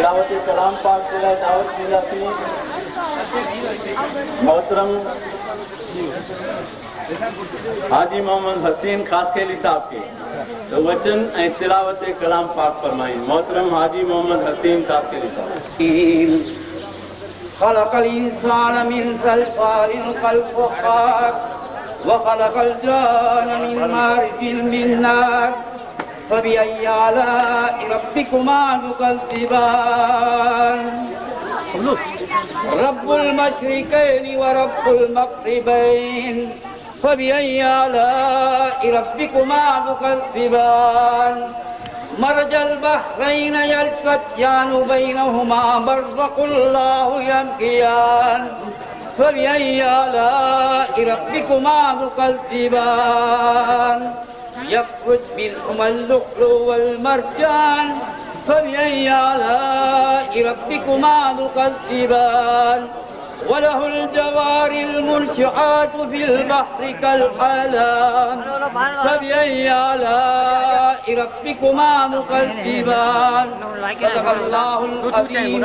तिलावत कलाम पाक के लिए दावत दी जाती है। मोहतरम हाजी मोहम्मद हसीन खासखेली साहब के तो वचन ए तिलावत कलाम पाक फरमाई। मोहतरम हाजी मोहम्मद हसीन खासखेली साहब। خلق الإنسان من صلصال كالفخار وخلق الجان من مارج من نار فبأي آلاء ربكما تكذبان رب المشرقين ورب المغربين فبأي آلاء ربكما تكذبان مرج البحرين يلتقيان بينهما برزخ الله يبغيان فبأي آلاء ربكما تكذبان يخرج منهما اللؤلؤ والمرجان فبأي آلاء ربكما تكذبان وله الجوار المنشآت في البحر كالأعلام فبأي آلاء ربكما تكذبان صدق الله العظيم.